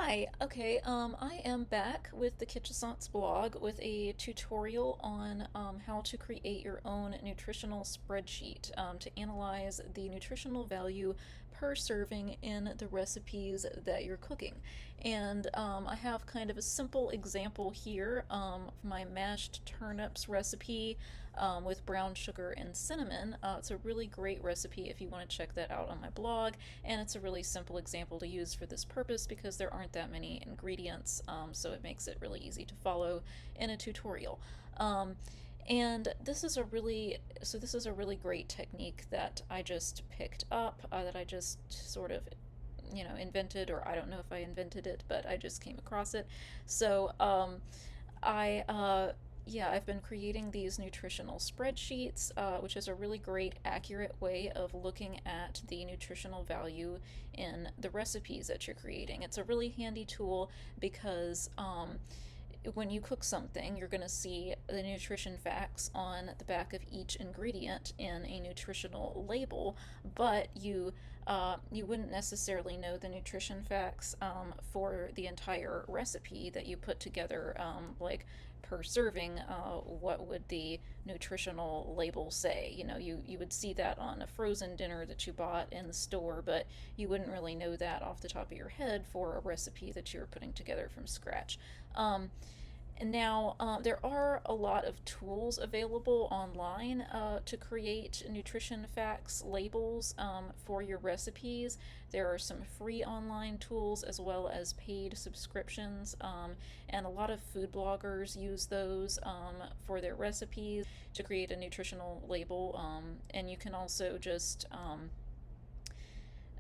Hi, okay, I am back with the Kitchaissance blog with a tutorial on how to create your own nutritional spreadsheet to analyze the nutritional value per serving in the recipes that you're cooking. And I have kind of a simple example here, my mashed turnips recipe with brown sugar and cinnamon. It's a really great recipe if you want to check that out on my blog, and it's a really simple example to use for this purpose because there aren't that many ingredients, so it makes it really easy to follow in a tutorial. And this is a really great technique that I just picked up, that I just sort of invented, or I don't know if I invented it, but I just came across it. So I yeah, I've been creating these nutritional spreadsheets, which is a really great, accurate way of looking at the nutritional value in the recipes that you're creating. It's a really handy tool because when you cook something, you're going to see the nutrition facts on the back of each ingredient in a nutritional label, but you wouldn't necessarily know the nutrition facts for the entire recipe that you put together, like per serving. What would the nutritional label say? You would see that on a frozen dinner that you bought in the store, but you wouldn't really know that off the top of your head for a recipe that you're putting together from scratch. And now, there are a lot of tools available online to create nutrition facts labels for your recipes. There are some free online tools as well as paid subscriptions, and a lot of food bloggers use those for their recipes to create a nutritional label. And you can also just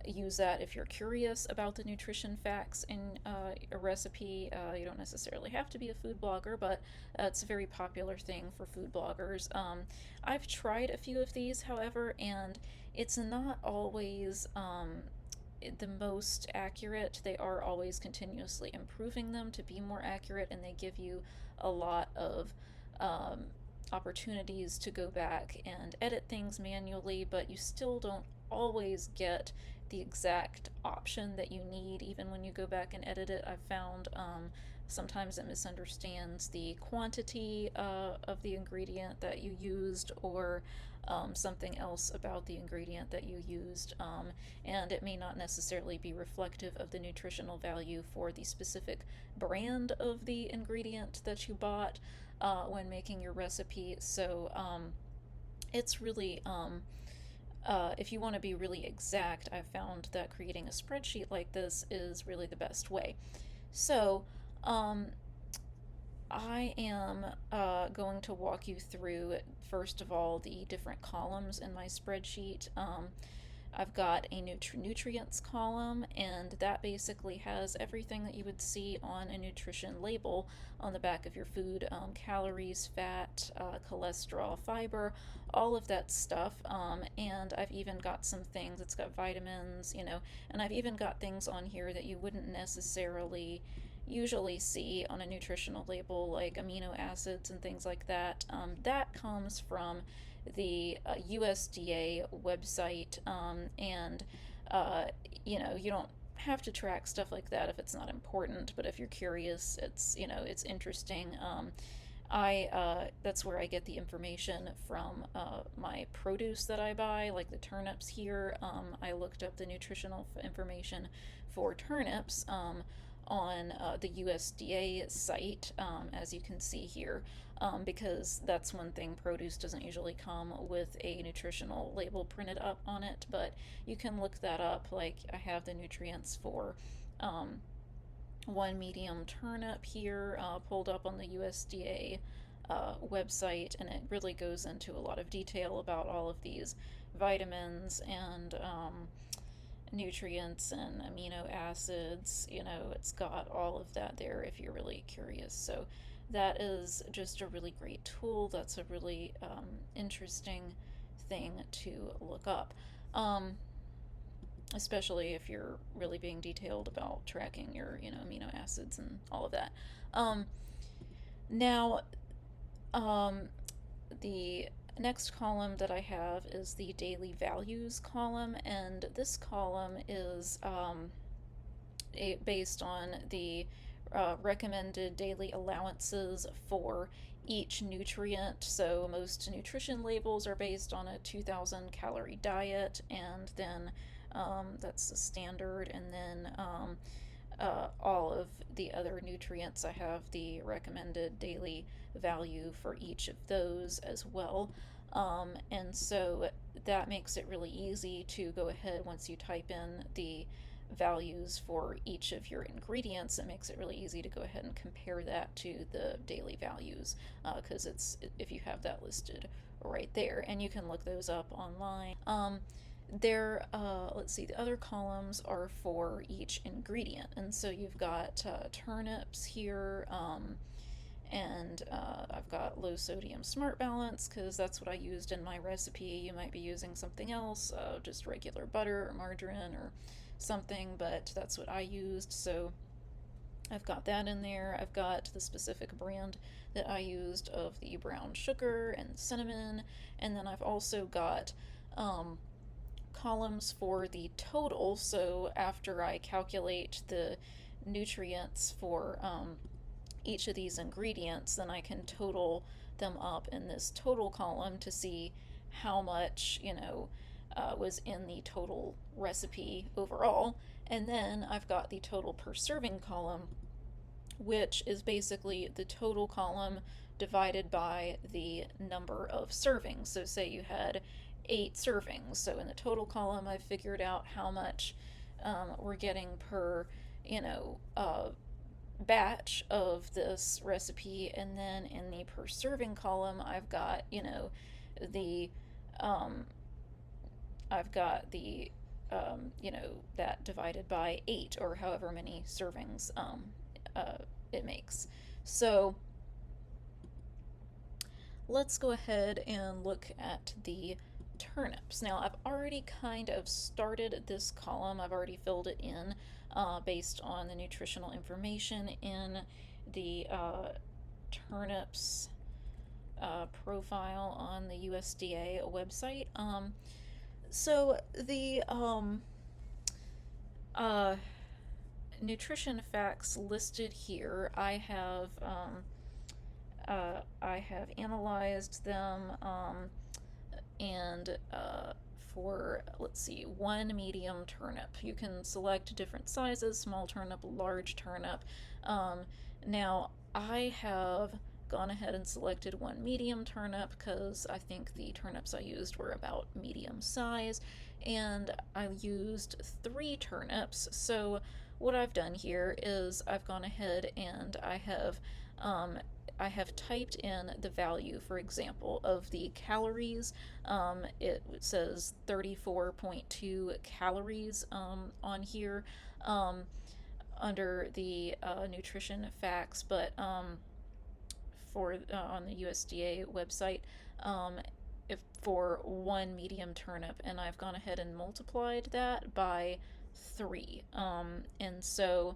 use that if you're curious about the nutrition facts in a recipe. You don't necessarily have to be a food blogger, but it's a very popular thing for food bloggers. I've tried a few of these, however, and it's not always the most accurate. They are always continuously improving them to be more accurate, and they give you a lot of um, opportunities to go back and edit things manually, but you still don't always get the exact option that you need even when you go back and edit it. I've found sometimes it misunderstands the quantity of the ingredient that you used, or something else about the ingredient that you used, and it may not necessarily be reflective of the nutritional value for the specific brand of the ingredient that you bought when making your recipe. So it's really if you want to be really exact, I've found that creating a spreadsheet like this is really the best way. So, um, I am going to walk you through, first of all, the different columns in my spreadsheet. I've got a nutrients column, and that basically has everything that you would see on a nutrition label on the back of your food: calories, fat, cholesterol, fiber, all of that stuff. And I've even got some things, it's got vitamins, and I've even got things on here that you wouldn't necessarily usually see on a nutritional label, like amino acids and things like that. That comes from the USDA website, and you don't have to track stuff like that if it's not important. But if you're curious, it's interesting. I That's where I get the information from my produce that I buy, like the turnips here. I looked up the nutritional information for turnips on the USDA site, as you can see here, because that's one thing: produce doesn't usually come with a nutritional label printed up on it, but you can look that up. Like, I have the nutrients for one medium turnip here, pulled up on the USDA website, and it really goes into a lot of detail about all of these vitamins and nutrients and amino acids. It's got all of that there if you're really curious. So that is just a really great tool. That's a really interesting thing to look up, especially if you're really being detailed about tracking your amino acids and all of that. Now, um, the next column that I have is the daily values column, and this column is based on the recommended daily allowances for each nutrient. So most nutrition labels are based on a 2,000 calorie diet, and then that's the standard. And then all of the other nutrients, I have the recommended daily value for each of those as well. And so that makes it really easy to go ahead once you type in the values for each of your ingredients. It makes it really easy to go ahead and compare that to the daily values, because it's if you have that listed right there, and you can look those up online. Let's see, the other columns are for each ingredient, and so you've got turnips here, and I've got low sodium smart balance because that's what I used in my recipe. You might be using something else, just regular butter or margarine or something, but that's what I used. So I've got that in there. I've got the specific brand that I used of the brown sugar and cinnamon, and then I've also got columns for the total. So after I calculate the nutrients for each of these ingredients, then I can total them up in this total column to see how much, was in the total recipe overall. And then I've got the total per serving column, which is basically the total column divided by the number of servings. So, say you had 8 servings. So, in the total column, I've figured out how much we're getting per, you know, batch of this recipe. And then in the per serving column, the um, I've got the that divided by 8, or however many servings it makes. So let's go ahead and look at the turnips. Now, I've already kind of started this column. I've already filled it in based on the nutritional information in the turnips profile on the USDA website. So the uh, nutrition facts listed here, I have analyzed them, and for, let's see, one medium turnip. You can select different sizes: small turnip, large turnip. Now, I have gone ahead and selected one medium turnip because I think the turnips I used were about medium size, and I used 3 turnips. So what I've done here is I've gone ahead and I have typed in the value, for example, of the calories. It says 34.2 calories on here under the nutrition facts, but for on the USDA website, if for one medium turnip, and I've gone ahead and multiplied that by 3. And so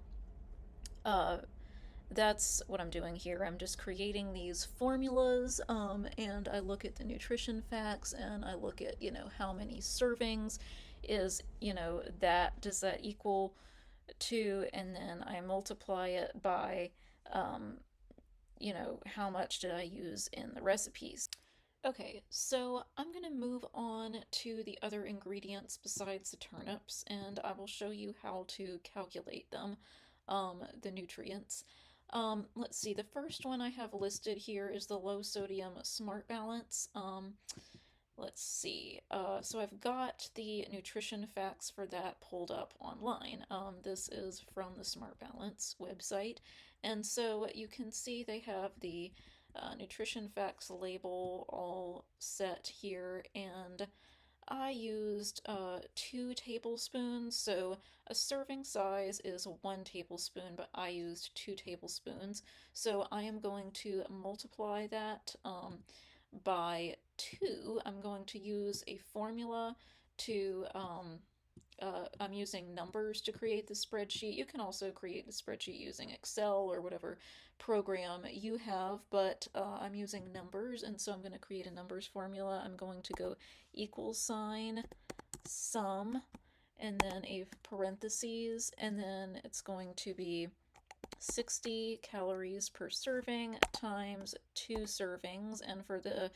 uh, that's what I'm doing here. I'm just creating these formulas, and I look at the nutrition facts, and I look at, how many servings is, that does that equal to, and then I multiply it by, um, how much did I use in the recipes. Okay, so I'm going to move on to the other ingredients besides the turnips, and I will show you how to calculate them, the nutrients. Let's see, the first one I have listed here is the low sodium smart balance. Let's see, so I've got the nutrition facts for that pulled up online. This is from the Smart Balance website, and so you can see they have the nutrition facts label all set here, and I used 2 tablespoons. So a serving size is 1 tablespoon, but I used 2 tablespoons. So I am going to multiply that by 2. I'm going to use a formula to I'm using numbers to create the spreadsheet. You can also create the spreadsheet using Excel or whatever program you have, but I'm using numbers, and so I'm going to create a numbers formula. I'm going to go equals sign sum, and then a parentheses, and then it's going to be 60 calories per serving times 2 servings. And for the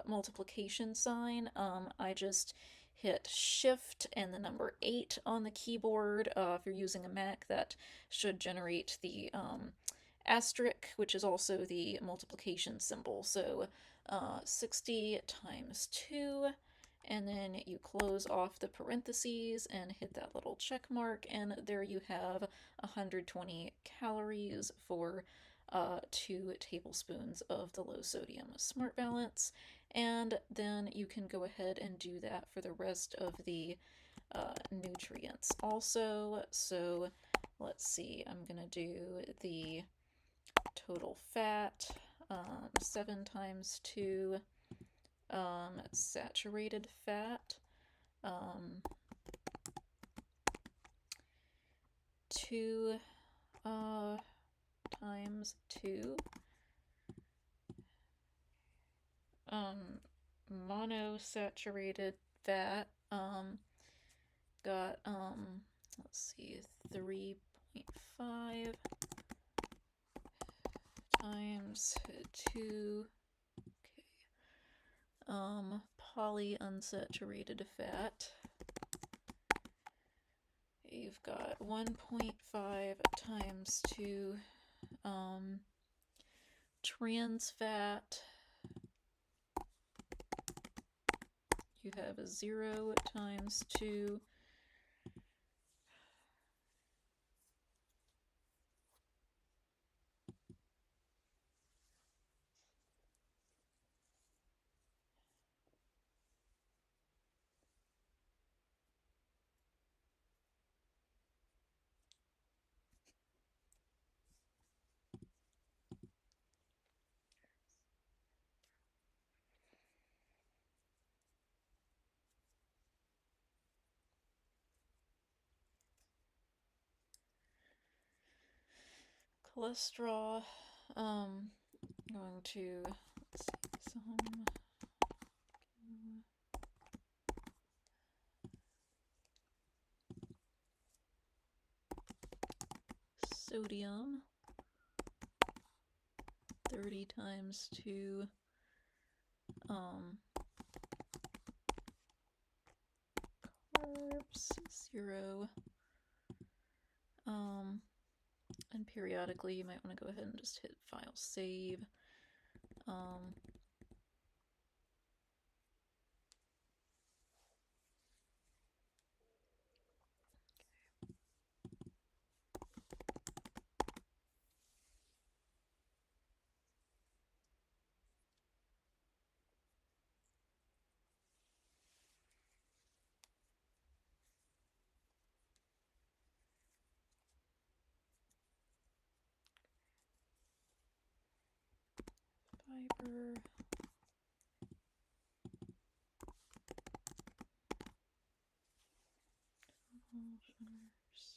multiplication sign, I just hit shift and the number 8 on the keyboard. If you're using a Mac, that should generate the asterisk, which is also the multiplication symbol. So 60 times 2, and then you close off the parentheses and hit that little check mark, and there you have 120 calories for 2 tablespoons of the low sodium Smart Balance. And then you can go ahead and do that for the rest of the nutrients also. So let's see, I'm gonna do the total fat, 7 times 2, saturated fat, 2 times 2, monosaturated fat, got, let's see, 3.5 times 2, okay, polyunsaturated fat, you've got 1.5 times 2, trans fat, you have a 0 times 2, cholesterol, going to, let's see, some sodium, 30 times 2, carbs, 0, and periodically you might want to go ahead and just hit file save. Fiber, sugars.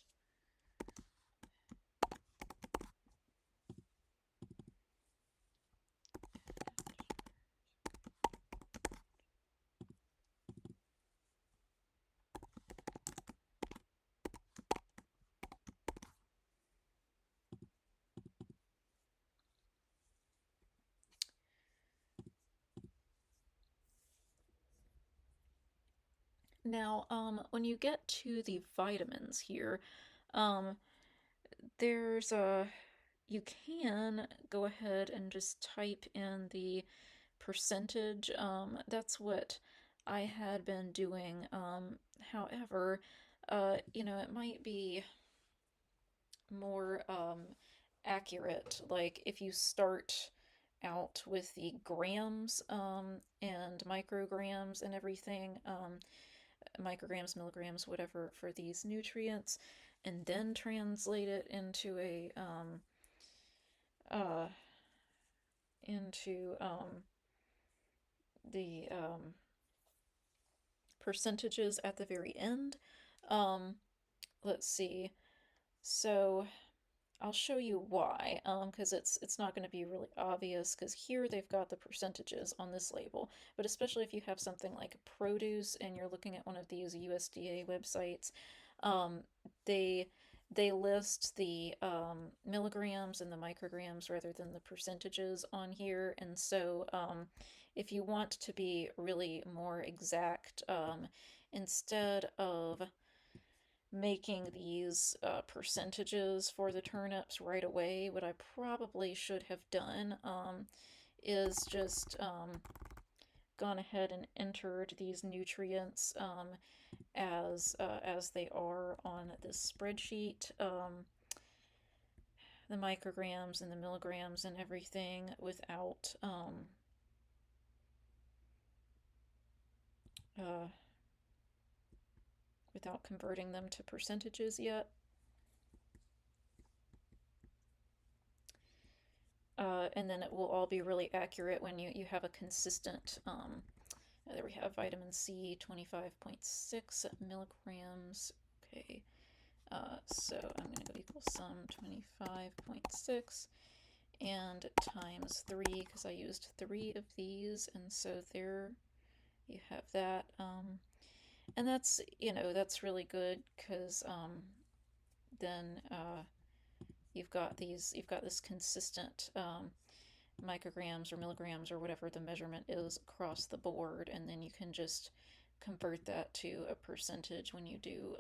Now, when you get to the vitamins here, um, there's a, you can go ahead and just type in the percentage. That's what I had been doing. However, it might be more accurate, like if you start out with the grams and micrograms and everything, micrograms, milligrams, whatever, for these nutrients, and then translate it into a uh, into the percentages at the very end. Let's see. So I'll show you why, because it's not going to be really obvious, because here they've got the percentages on this label, but especially if you have something like produce and you're looking at one of these USDA websites, um, they they list the milligrams and the micrograms rather than the percentages on here, and so if you want to be really more exact, instead of making these percentages for the turnips right away, what I probably should have done is just gone ahead and entered these nutrients as they are on this spreadsheet, the micrograms and the milligrams and everything uh, without converting them to percentages yet. And then it will all be really accurate when you have a consistent, there we have vitamin C, 25.6 milligrams. Okay, so I'm going to go equal sum 25.6 and times 3, because I used 3 of these, and so there you have that. And that's, that's really good, because then you've got this consistent micrograms or milligrams or whatever the measurement is across the board, and then you can just convert that to a percentage when you do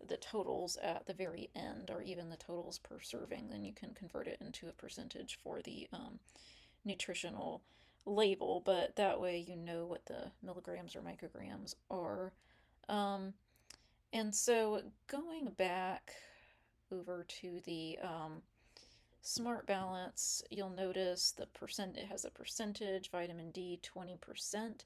the totals at the very end, or even the totals per serving. Then you can convert it into a percentage for the nutritional label, but that way you know what the milligrams or micrograms are. And so going back over to the Smart Balance, you'll notice the percent, it has a percentage, vitamin D 20%.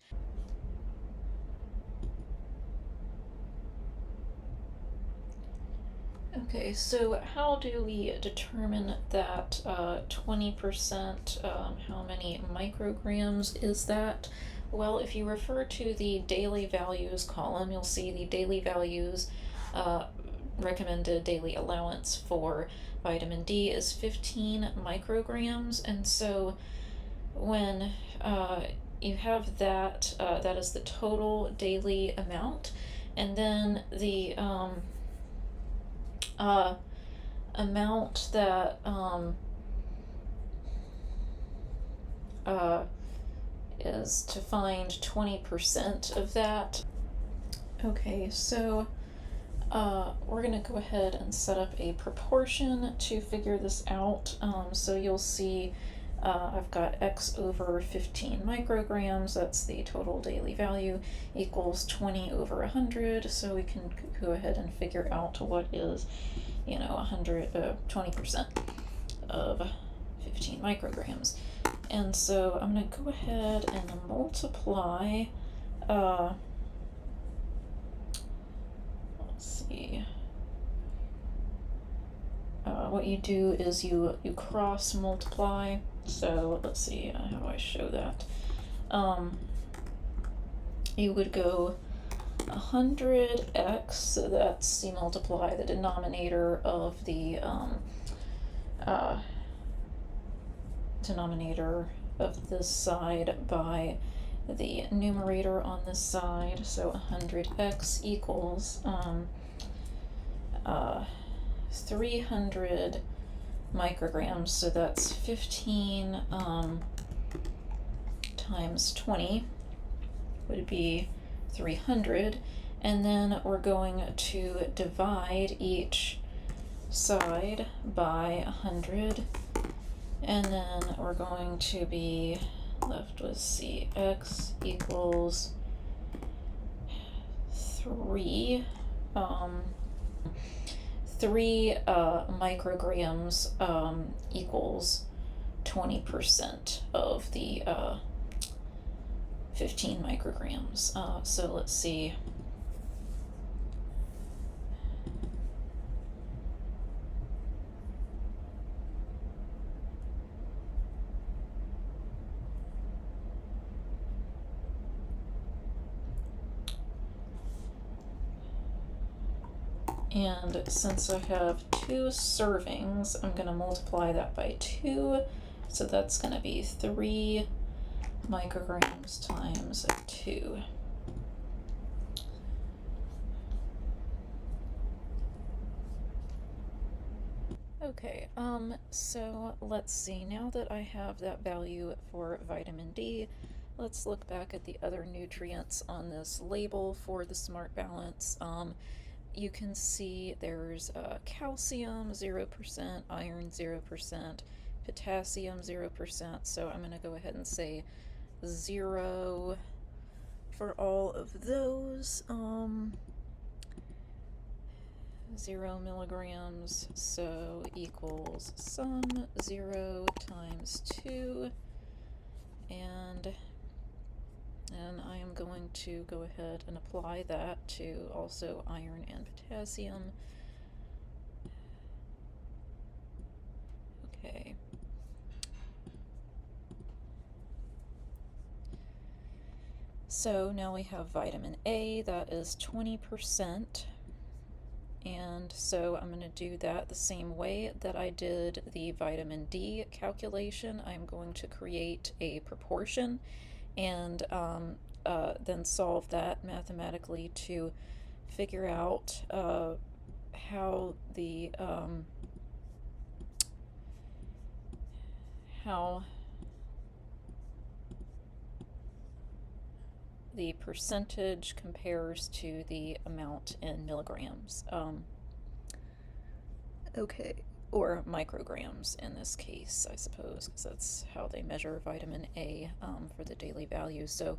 Okay, so how do we determine that 20%? How many micrograms is that? Well, if you refer to the daily values column, you'll see the daily values recommended daily allowance for vitamin D is 15 micrograms, and so when you have that, that is the total daily amount, and then the amount that is to find 20% of that. Okay, so we're going to go ahead and set up a proportion to figure this out. So you'll see I've got x over 15 micrograms, that's the total daily value, equals 20 over 100. So we can go ahead and figure out what is, 20% of 15 micrograms. And so I'm going to go ahead and multiply, let's see, what you do is you cross multiply. So let's see, how do I show that? You would go 100x, so that's you multiply the denominator of the denominator of this side by the numerator on this side. So 100x equals 300 micrograms, so that's 15 times 20 would be 300, and then we're going to divide each side by 100, and then we're going to be left with Cx equals 3 micrograms equals 20% of the 15 micrograms. So let's see. And since I have 2 servings, I'm going to multiply that by 2. So that's going to be 3 micrograms times 2. Okay, so let's see, now that I have that value for vitamin D, let's look back at the other nutrients on this label for the Smart Balance. You can see there's calcium 0%, iron 0%, potassium 0%, so I'm going to go ahead and say 0 for all of those. 0 milligrams, so equals sum 0 times 2, and I am going to go ahead and apply that to also iron and potassium. Okay. So now we have vitamin A, that is 20%. And so I'm going to do that the same way that I did the vitamin D calculation. I'm going to create a proportion and then solve that mathematically to figure out how the percentage compares to the amount in milligrams. Okay, or micrograms in this case, I suppose, because that's how they measure vitamin A for the daily value. So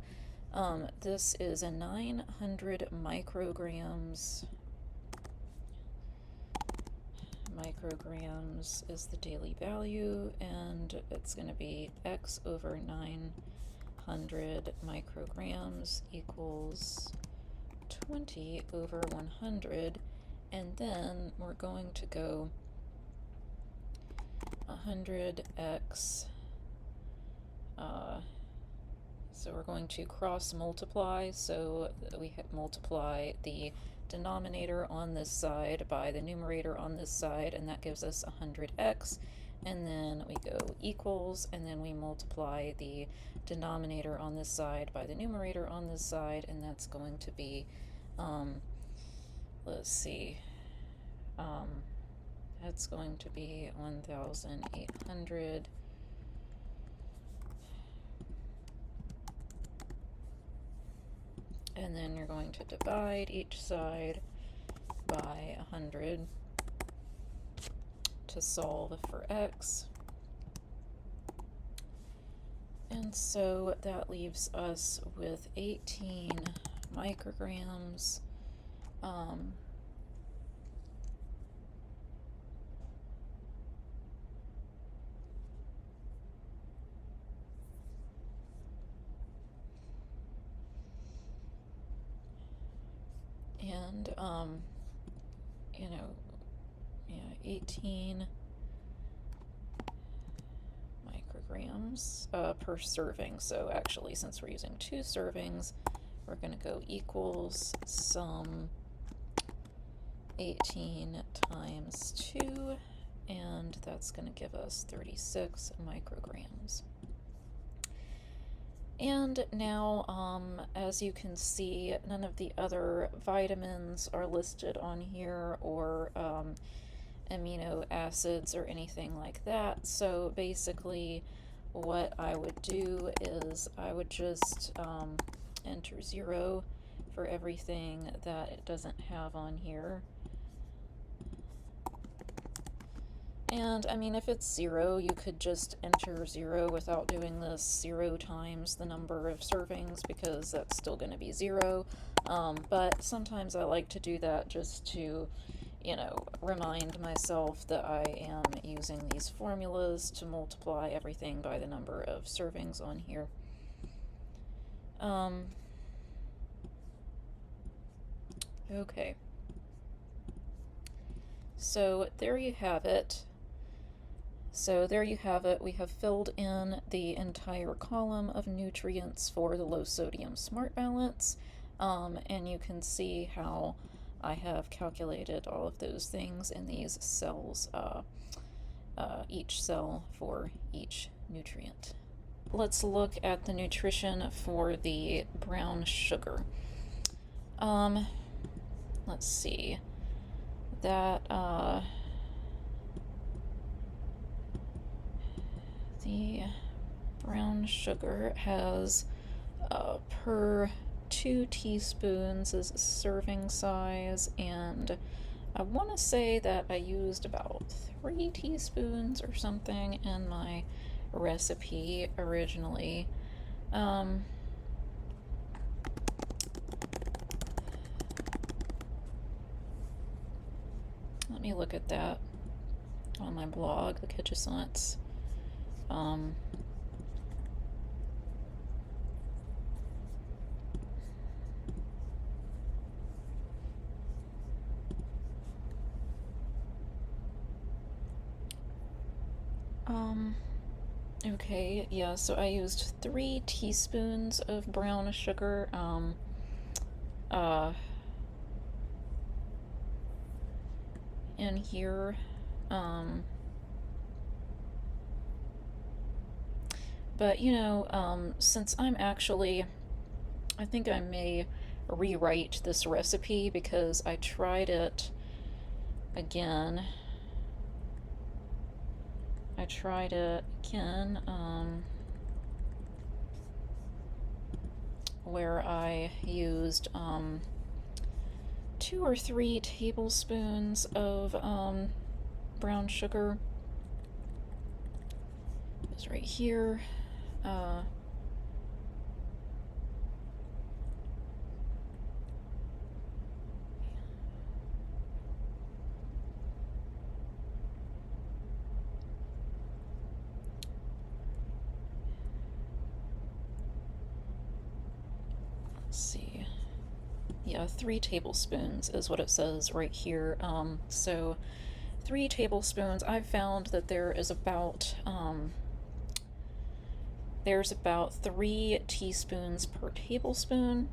this is a 900 micrograms. Micrograms is the daily value, and it's going to be x over 900 micrograms equals 20 over 100, and then we're going to go 100x, so we're going to cross multiply, so we multiply the denominator on this side by the numerator on this side, and that gives us 100x, and then we go equals, and then we multiply the denominator on this side by the numerator on this side, and that's going to be, let's see, that's going to be 1,800. And then you're going to divide each side by 100 to solve for x. And so that leaves us with 18 micrograms. And, 18 micrograms per serving. So actually, since we're using 2 servings, we're going to go equals sum 18 times 2, and that's going to give us 36 micrograms. And now, as you can see, none of the other vitamins are listed on here, or amino acids or anything like that. So basically what I would do is I would just enter 0 for everything that it doesn't have on here. And I mean, if it's 0, you could just enter 0 without doing this 0 times the number of servings, because that's still going to be 0. But sometimes I like to do that just to, remind myself that I am using these formulas to multiply everything by the number of servings on here. Okay. So there you have it. We have filled in the entire column of nutrients for the low sodium Smart Balance, and you can see how I have calculated all of those things in these cells, each cell for each nutrient. Let's look at the nutrition for the brown sugar. Let's see. That, the brown sugar has, per 2 teaspoons is a serving size, and I want to say that I used about 3 teaspoons or something in my recipe originally. Let me look at that on my blog, the Kitchaissance. Okay, yeah, so I used 3 teaspoons of brown sugar, in here, but, you know, since I'm actually, I think I may rewrite this recipe because I tried it again. Where I used 2 or 3 tablespoons of brown sugar. It's right here. Let's see. Yeah, 3 tablespoons is what it says right here. So 3 tablespoons. I've found that there's about 3 teaspoons per tablespoon.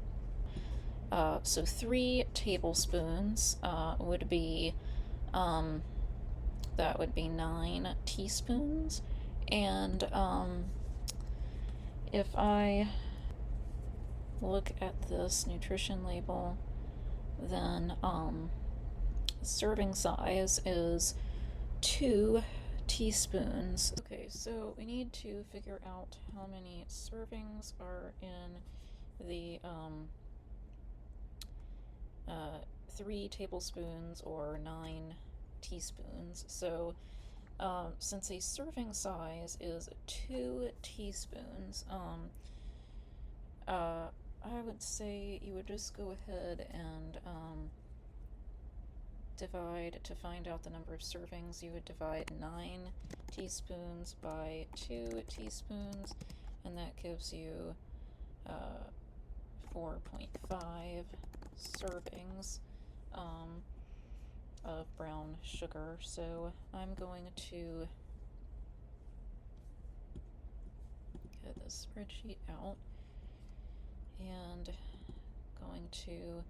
So 3 tablespoons would be, that would be 9 teaspoons. And if I look at this nutrition label, then serving size is 2 teaspoons. Okay, so we need to figure out how many servings are in the 3 tablespoons or 9 teaspoons. So since a serving size is 2 teaspoons, I would say you would just go ahead and divide, to find out the number of servings, you would divide 9 teaspoons by 2 teaspoons, and that gives you 4.5 servings of brown sugar. So I'm going to get this spreadsheet out and going to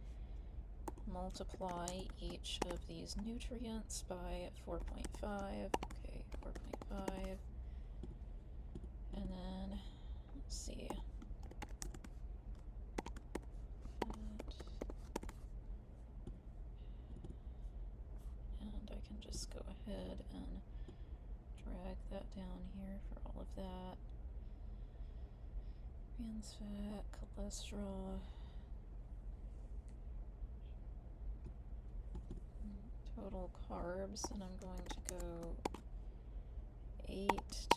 multiply each of these nutrients by 4.5. Okay, 4.5. And then, let's see. And I can just go ahead and drag that down here for all of that. Trans fat, cholesterol, total carbs, and I'm going to go 8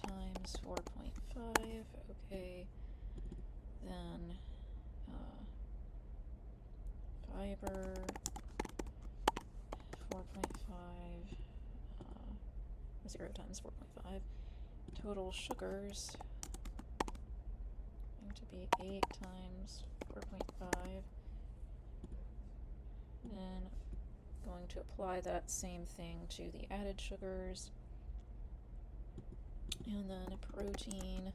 times 4.5. Okay, then fiber, 4.5, 0 times 4.5. Total sugars going to be 8 times 4.5. Then going to apply that same thing to the added sugars. And then a protein,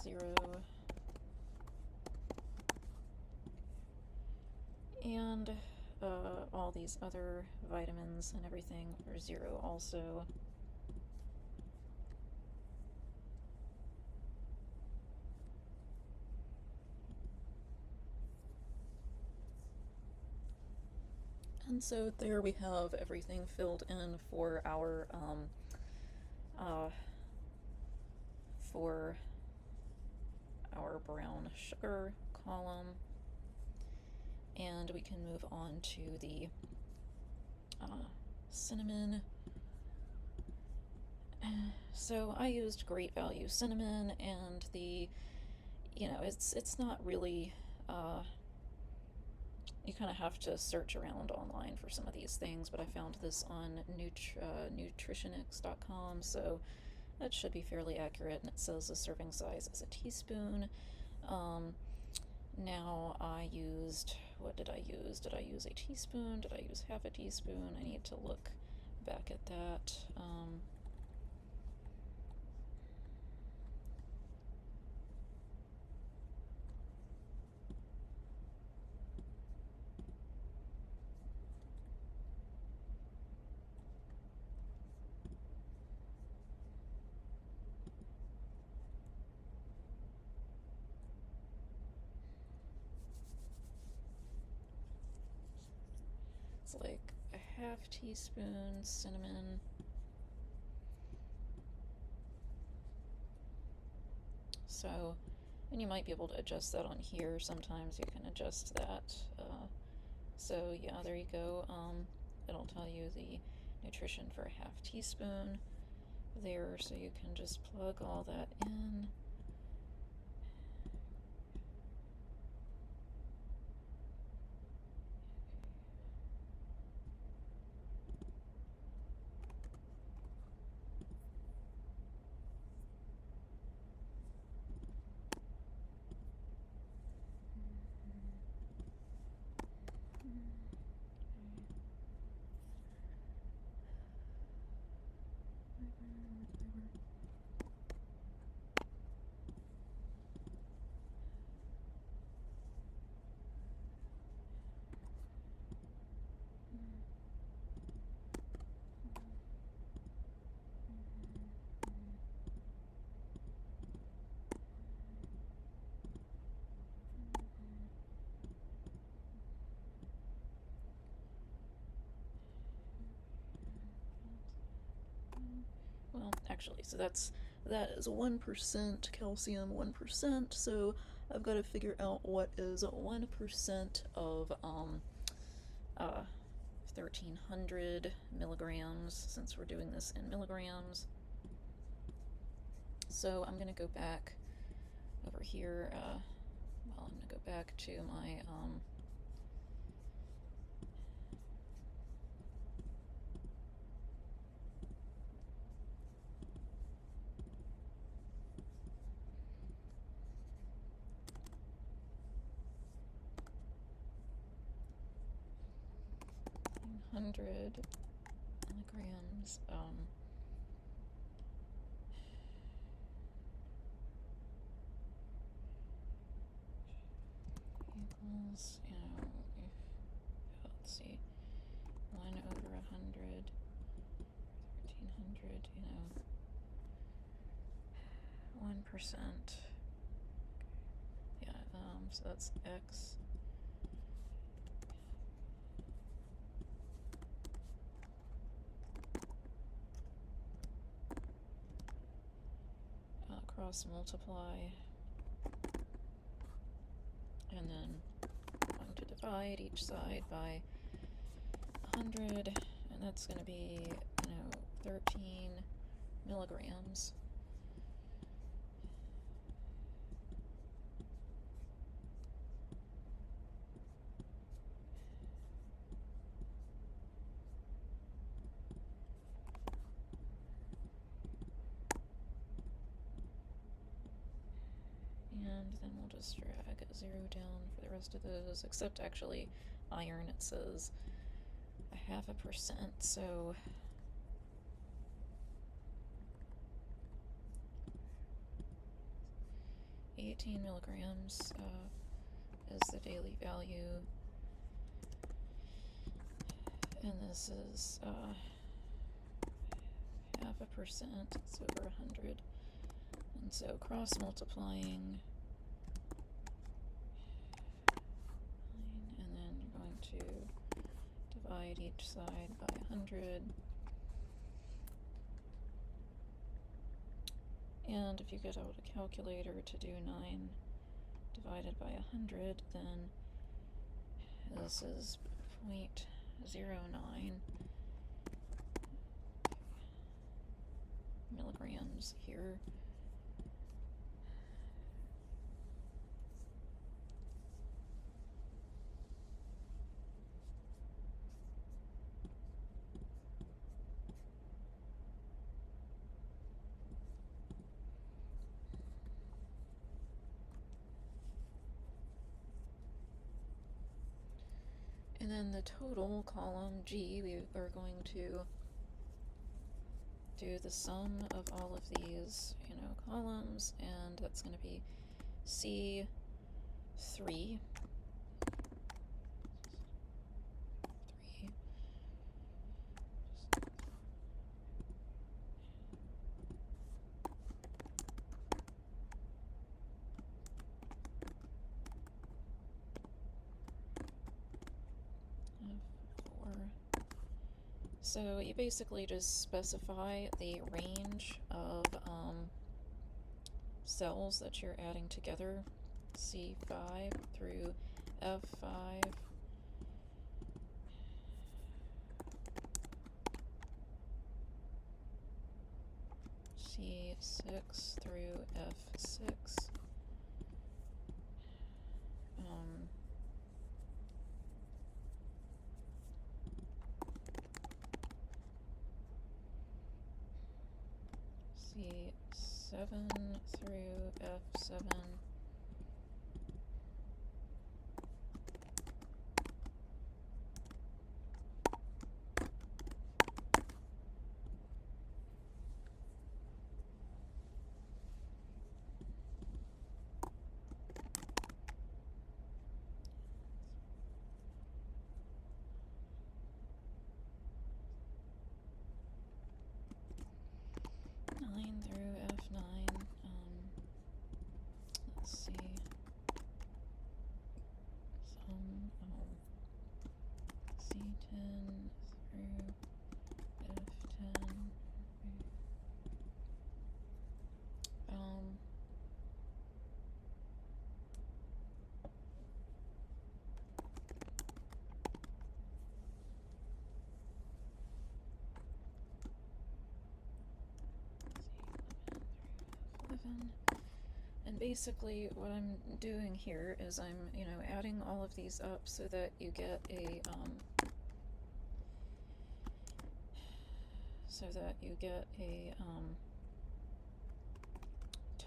0. And all these other vitamins and everything are 0 also. And so there we have everything filled in for our brown sugar column, and we can move on to the cinnamon. So I used great value cinnamon, and it's not really, you kind of have to search around online for some of these things, but I found this on nutritionix.com, so that should be fairly accurate, and it says the serving size is a teaspoon. Now I used, what did I use? Did I use a teaspoon? Did I use half a teaspoon? I need to look back at that. It's like a half teaspoon cinnamon. So, and you might be able to adjust that on here. Sometimes you can adjust that. So yeah, there you go. It'll tell you the nutrition for a half teaspoon there, so you can just plug all that in. Well, actually, so that is 1% calcium, 1%, so I've got to figure out what is 1% of 1,300 milligrams, since we're doing this in milligrams. So I'm going to go back over here, I'm going to go back to my 100 milligrams equals, let's see, 1 over 100, 1,300, 1%. Yeah, so that's X. Cross multiply, and then I'm going to divide each side by 100, and that's going to be 13 milligrams. And then we'll just drag 0 down for the rest of those, except actually iron, it says 0.5%, so 18 milligrams is the daily value. And this is 0.5%, it's over 100. And so cross multiplying, and then you're going to divide each side by 100. And if you get out a calculator to do 9 divided by 100, then this is 0.09 milligrams here. And then the total column G, we are going to do the sum of all of these, columns, and that's going to be C3. So you basically just specify the range of cells that you're adding together, C5 through F5. C6 through F6. C7 through F7. Let's see. C10 through F10. And basically what I'm doing here is I'm, adding all of these up so that you get a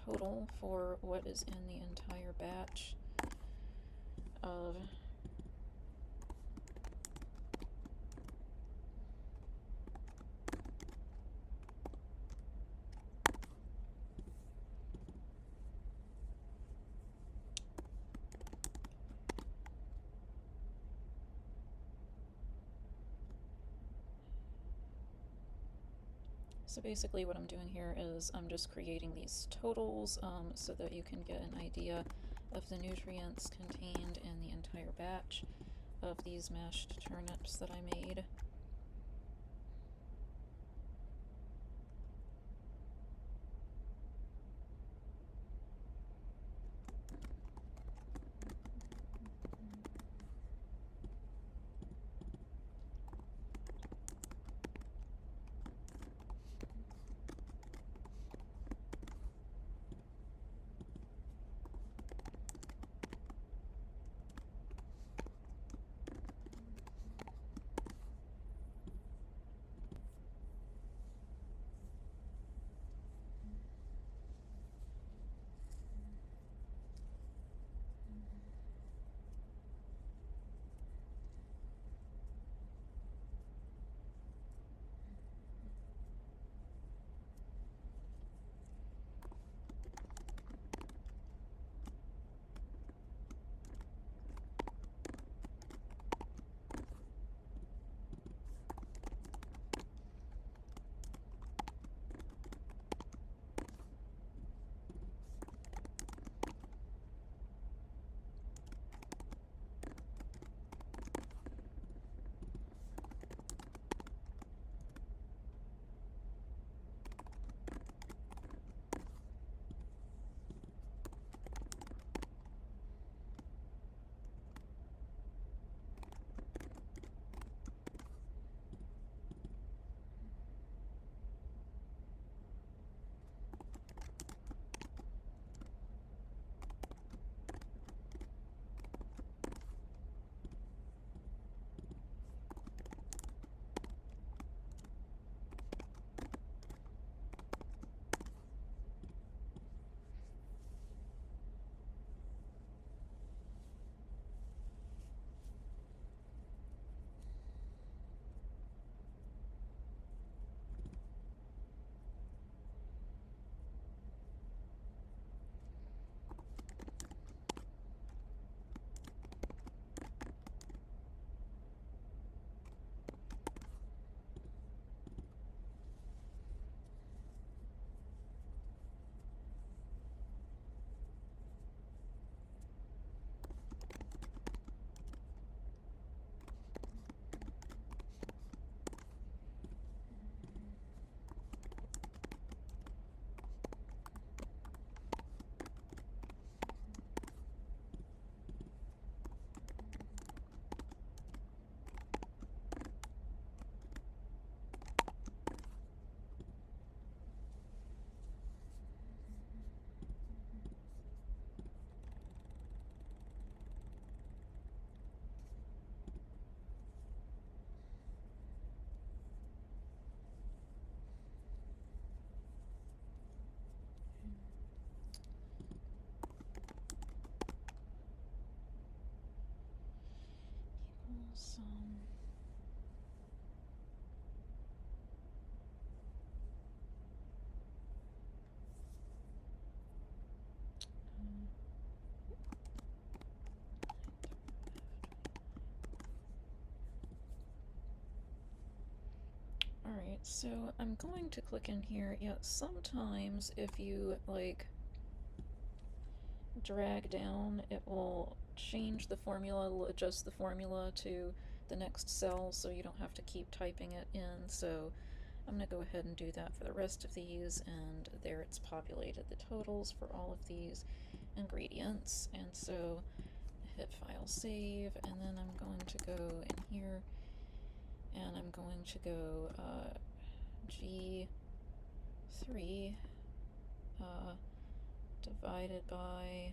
total for what is in the entire batch of So basically what I'm doing here is I'm just creating these totals so that you can get an idea of the nutrients contained in the entire batch of these mashed turnips that I made. some. Alright, so I'm going to click in here. Yeah, sometimes if you like drag down, it will change the formula, it'll adjust the formula to the next cell so you don't have to keep typing it in. So I'm going to go ahead and do that for the rest of these, and there it's populated the totals for all of these ingredients. And so hit file save, and then I'm going to go in here and I'm going to go G3 divided by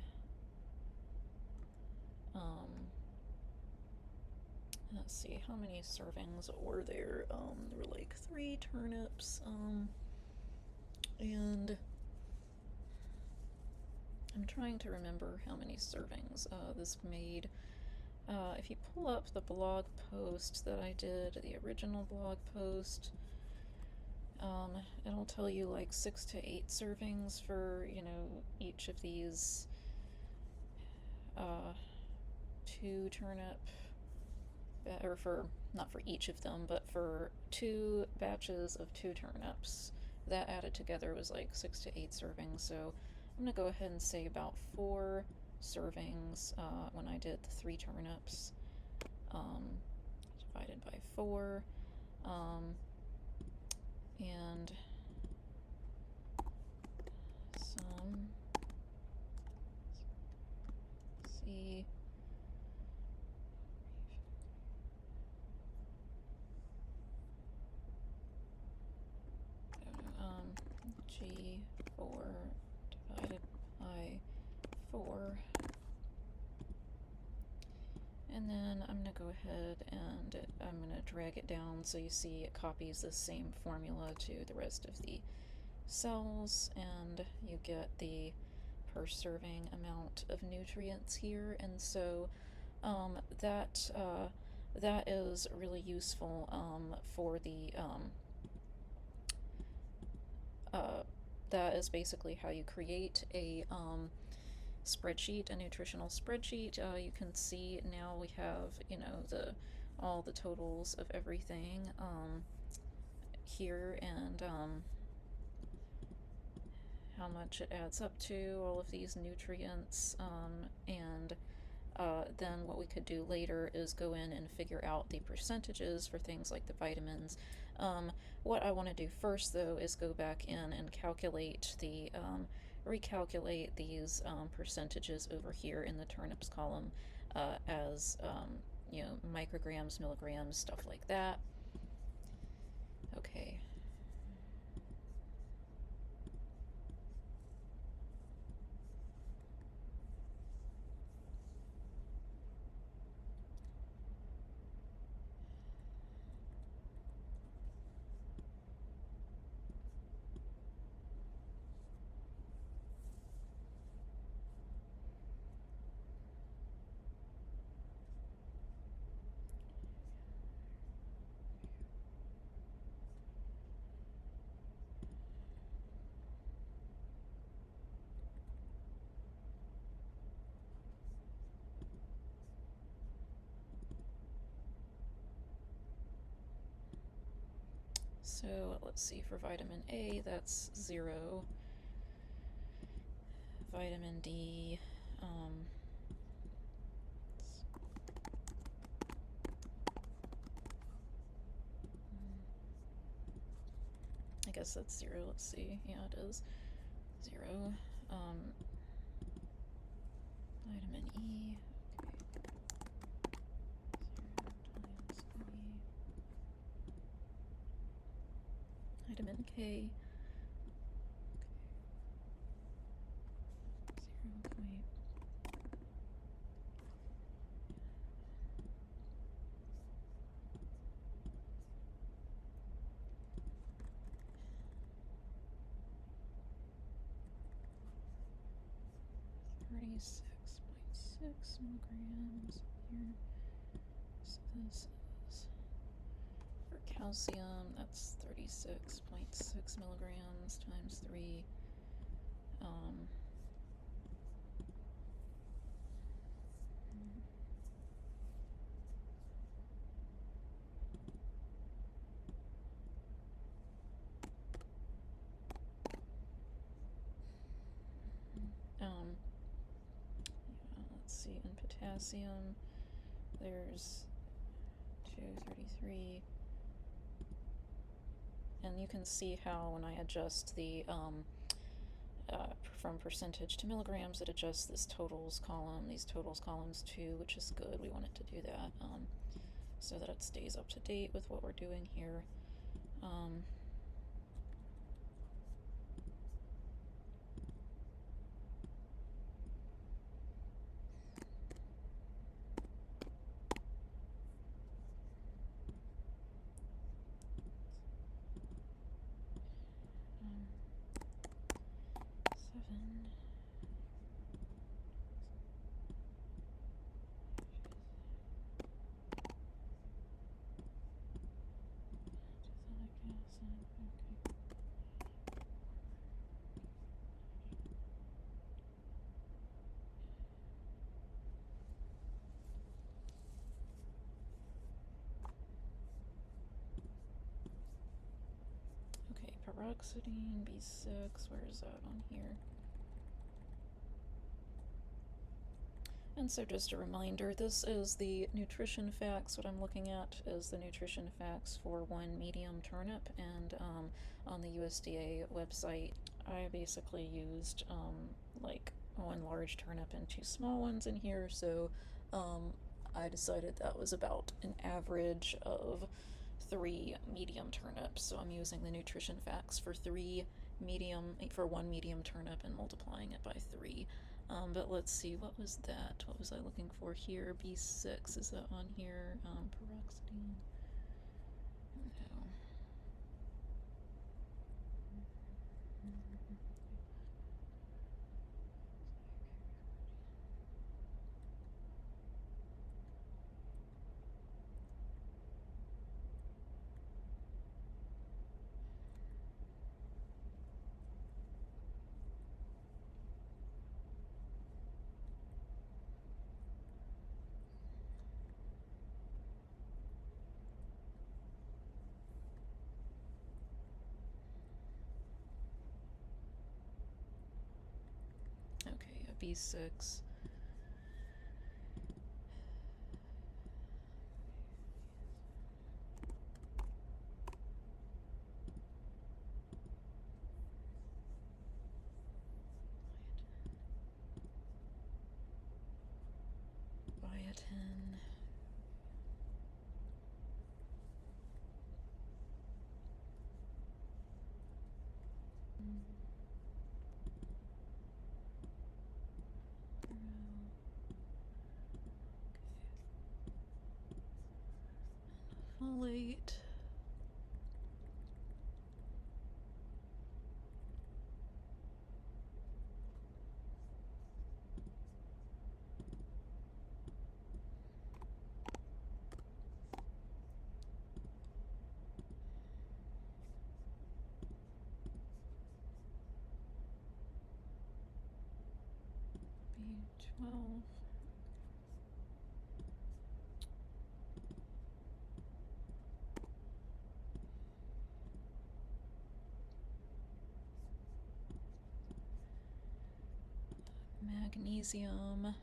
let's see, how many servings were there? There were like 3 turnips, and I'm trying to remember how many servings this made. If you pull up the blog post that I did, the original blog post, it'll tell you like 6 to 8 servings for, you know, each of these 2 turnip, or for, not for each of them, but for 2 batches of 2 turnips. That added together was like 6 to 8 servings, so I'm going to go ahead and say about 4 servings when I did the 3 turnips, divided by 4, and some C G4 divided by 4, and then I'm going to go ahead and I'm going to drag it down so you see it copies the same formula to the rest of the cells, and you get the per serving amount of nutrients here. And so that is really useful for the that is basically how you create a spreadsheet, a nutritional spreadsheet. You can see now we have, you know, all the totals of everything here, and how much it adds up to, all of these nutrients, and then what we could do later is go in and figure out the percentages for things like the vitamins. What I want to do first, though, is go back in and calculate recalculate these percentages over here in the turnips column as you know, micrograms, milligrams, stuff like that. Okay. So let's see, for vitamin A, that's 0. Vitamin D, I guess that's 0. Let's see. Yeah, it is 0. Vitamin E. Okay. 0 times E. Vitamin K. 0. 36.6 milligrams here. So this is for calcium, that's 36.6 milligrams times 3. Let's see, in potassium, there's 233. And you can see how when I adjust the from percentage to milligrams, it adjusts this totals column, these totals columns too, which is good. We want it to do that so that it stays up to date with what we're doing here. 7. Okay, paroxidine, B6, where is that on here? And so just a reminder, this is the nutrition facts. What I'm looking at is the nutrition facts for 1 medium turnip, and on the USDA website, I basically used like 1 large turnip and 2 small ones in here, so I decided that was about an average of 3 medium turnips. So I'm using the nutrition facts for 1 medium turnip and multiplying it by 3. But let's see, what was that? What was I looking for here? B6, is that on here? Paroxidine. No. Okay, a B6. Biotin. Folate. B12. Magnesium.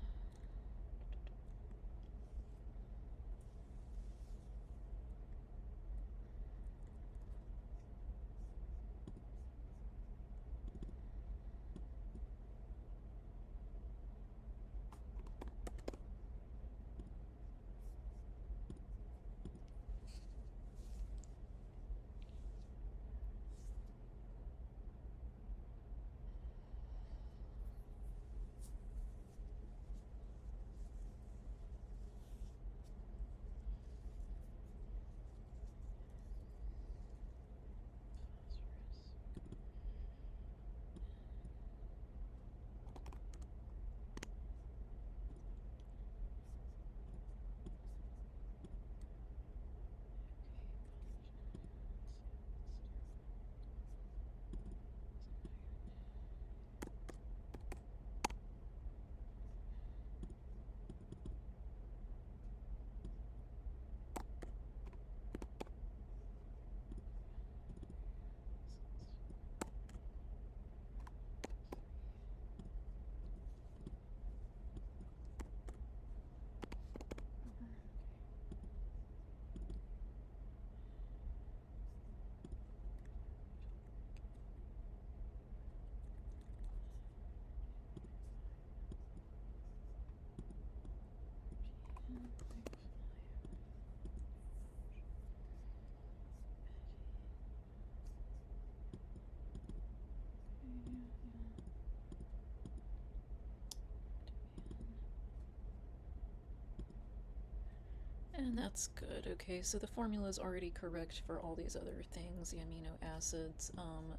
And that's good. Okay, so the formula is already correct for all these other things, the amino acids.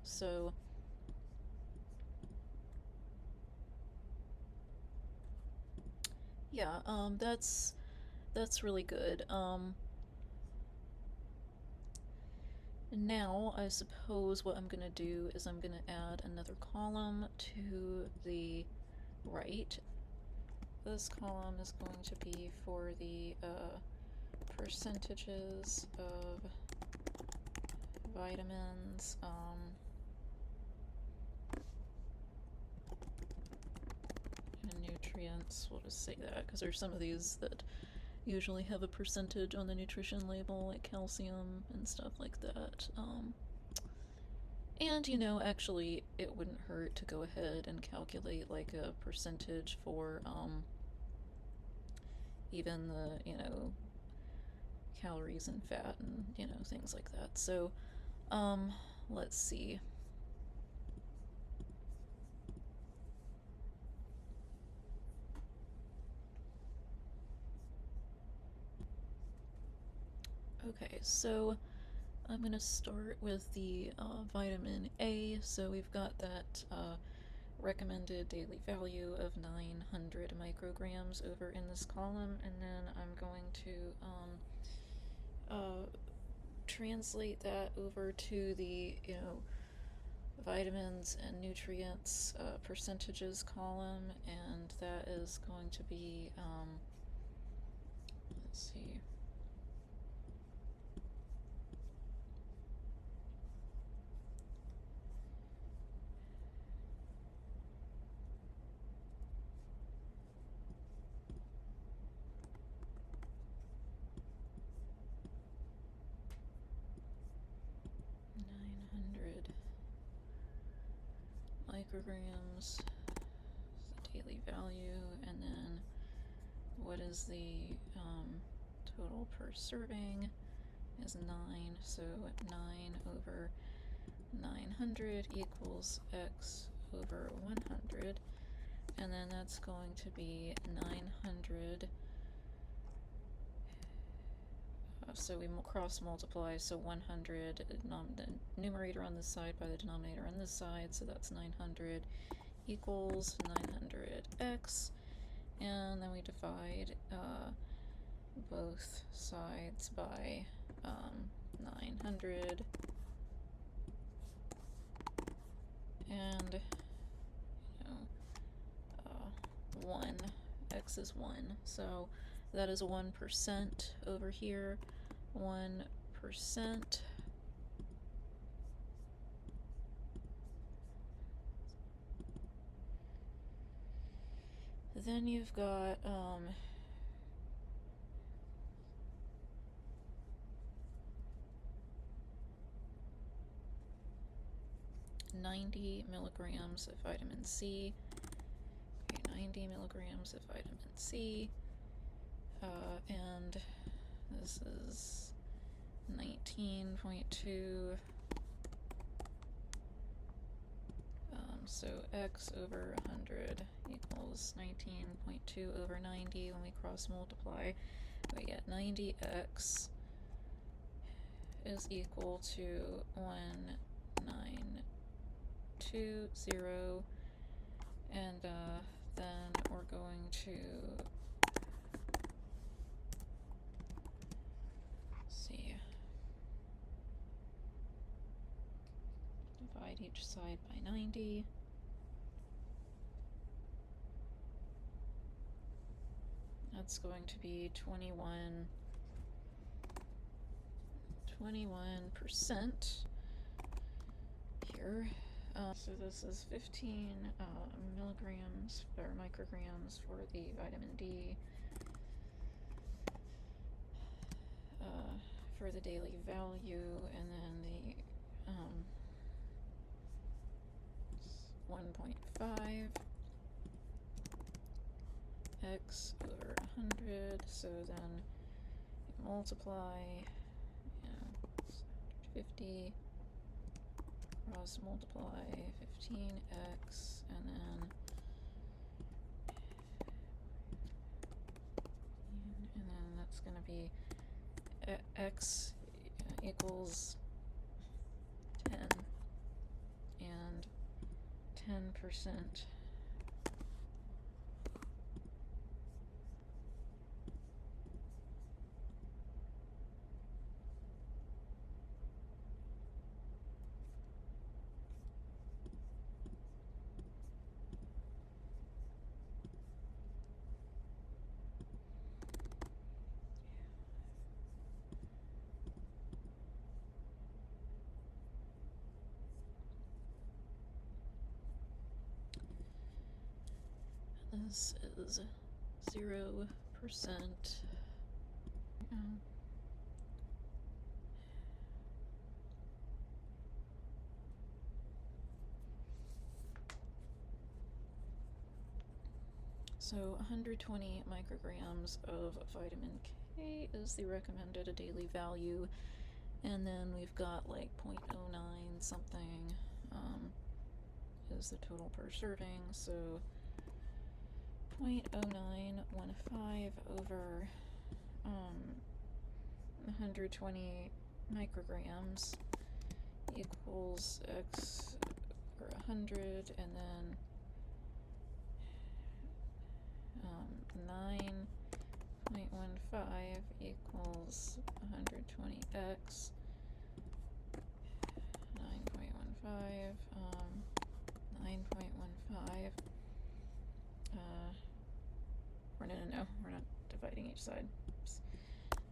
So yeah, that's really good. Now I suppose what I'm gonna do is I'm gonna add another column to the right. This column is going to be for the percentages of vitamins, and nutrients. We'll just say that because there's some of these that usually have a percentage on the nutrition label, like calcium and stuff like that. And, you know, actually, it wouldn't hurt to go ahead and calculate like a percentage for even the, you know, calories and fat and, you know, things like that. So, let's see. Okay, so I'm going to start with the vitamin A. So we've got that recommended daily value of 900 micrograms over in this column, and then I'm going to translate that over to the, you know, vitamins and nutrients percentages column, and that is going to be, let's see. Micrograms, the daily value, and then what is the total per serving is 9, so 9 over 900 equals x over 100, and then that's going to be 900. So we cross multiply, so 100, the numerator on this side by the denominator on this side, so that's 900 equals 900x, and then we divide both sides by 900, and, you know, 1, x is 1, so that is 1% over here, 1%. Then you've got 90 milligrams of vitamin C. Okay, 90 milligrams of vitamin C. And this is 19.2. So x over 100 equals 19.2 over 90. When we cross multiply, we get 90x is equal to 1920, and then we're going to divide each side by 90. That's going to be 21% here. So this is 15 milligrams or micrograms for the vitamin D. For the daily value, and then the 1.5 x over 100, so then you multiply, you know, 50, cross multiply 15x, and then that's going to be x equals 10 and 10%. This is 0%. So 120 micrograms of vitamin K is the recommended daily value, and then we've got like 0.09 something is the total per serving, so 0.0915 over 120 micrograms equals x or 100, and then 9.15 equals 120x. 9.15, 9.15. No, we're not dividing each side. Oops.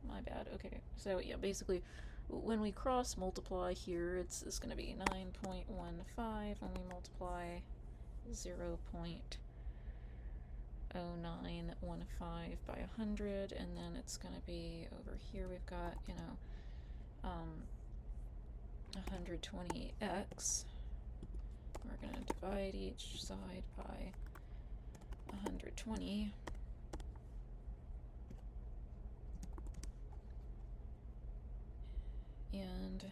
My bad. Okay, so yeah, basically, when we cross multiply here, it's going to be 9.15 when we multiply 0.0915 by 100, and then it's going to be over here we've got, 120x. We're going to divide each side by 120. And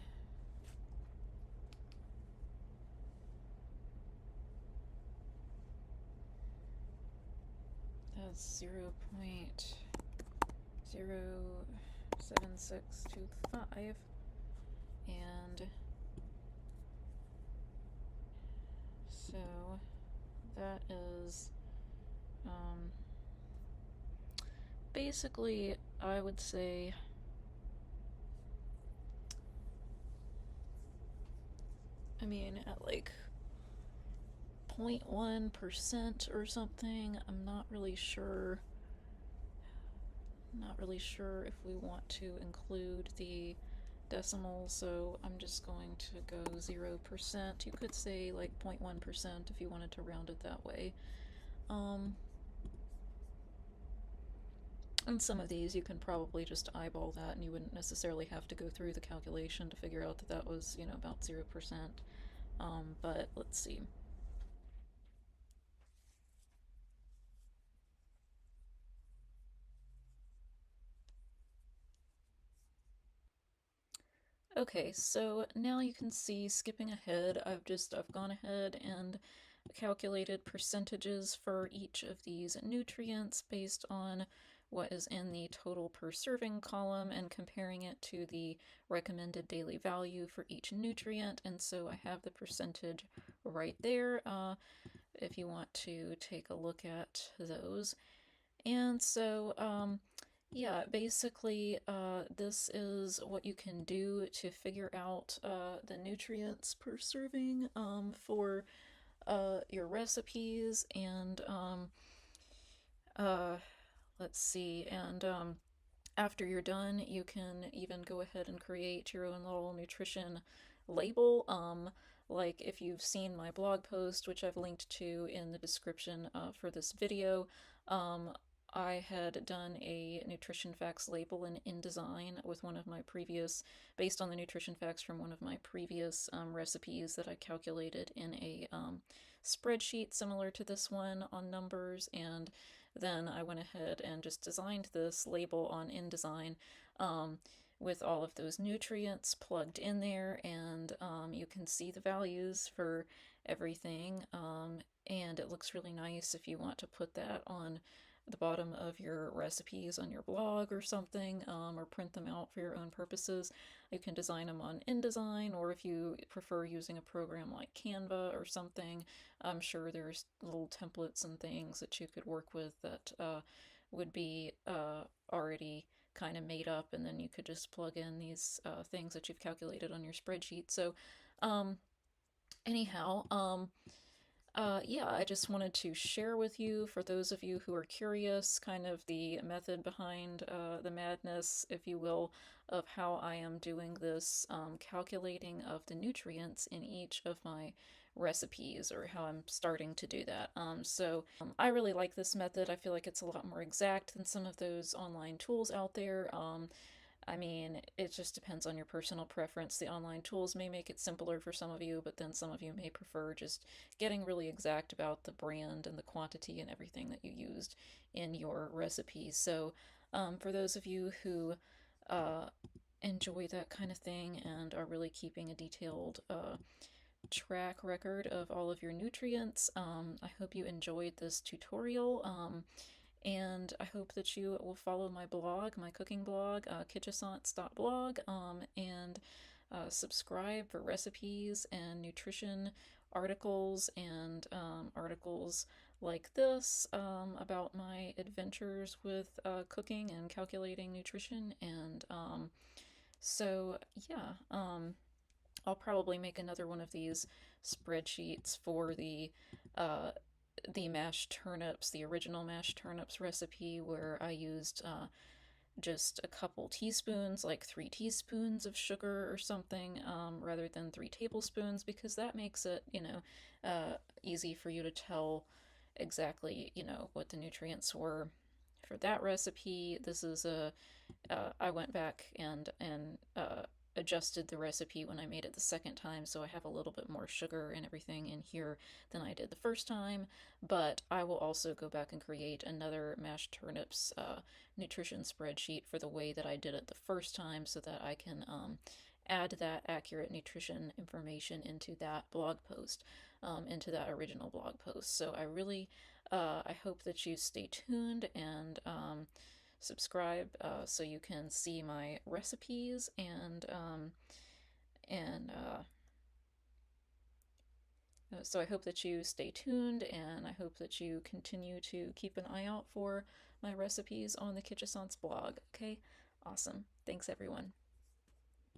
that's 0.07625, and so that is basically, I would say, at like 0.1% or something. I'm not really sure. Not really sure if we want to include the decimal, so I'm just going to go 0%. You could say like 0.1% if you wanted to round it that way. And some of these you can probably just eyeball that, and you wouldn't necessarily have to go through the calculation to figure out that that was, about 0%. But let's see. Okay, so now you can see, skipping ahead, I've gone ahead and calculated percentages for each of these nutrients based on what is in the total per serving column and comparing it to the recommended daily value for each nutrient. And so I have the percentage right there if you want to take a look at those. And so, yeah, basically, this is what you can do to figure out the nutrients per serving for your recipes. And let's see, and after you're done, you can even go ahead and create your own little nutrition label. Like if you've seen my blog post, which I've linked to in the description for this video, I had done a nutrition facts label in InDesign with one of my previous, based on the nutrition facts from one of my previous recipes that I calculated in a spreadsheet similar to this one on numbers, and then I went ahead and just designed this label on InDesign with all of those nutrients plugged in there, and you can see the values for everything, and it looks really nice if you want to put that on the bottom of your recipes on your blog or something, or print them out for your own purposes. You can design them on InDesign, or if you prefer using a program like Canva or something, I'm sure there's little templates and things that you could work with that would be already kind of made up, and then you could just plug in these things that you've calculated on your spreadsheet. So, um, anyhow, yeah, I just wanted to share with you, for those of you who are curious, kind of the method behind the madness, if you will, of how I am doing this calculating of the nutrients in each of my recipes, or how I'm starting to do that. I really like this method. I feel like it's a lot more exact than some of those online tools out there. I mean, it just depends on your personal preference. The online tools may make it simpler for some of you, but then some of you may prefer just getting really exact about the brand and the quantity and everything that you used in your recipes. So, for those of you who uh, enjoy that kind of thing and are really keeping a detailed track record of all of your nutrients, I hope you enjoyed this tutorial. And I hope that you will follow my blog, my cooking blog, kitchaissance.blog, and subscribe for recipes and nutrition articles, and articles like this about my adventures with cooking and calculating nutrition. And yeah, I'll probably make another one of these spreadsheets for uh, the mashed turnips, the original mashed turnips recipe, where I used just a couple teaspoons, like 3 teaspoons of sugar or something, rather than 3 tablespoons, because that makes it, easy for you to tell exactly, what the nutrients were for that recipe. This is I went back and adjusted the recipe when I made it the second time, so I have a little bit more sugar and everything in here than I did the first time. But I will also go back and create another mashed turnips nutrition spreadsheet for the way that I did it the first time, so that I can add that accurate nutrition information into that blog post, into that original blog post. So I hope that you stay tuned and subscribe, so you can see my recipes, and so I hope that you stay tuned, and I hope that you continue to keep an eye out for my recipes on the Kitchaissance blog. Okay, awesome. Thanks, everyone.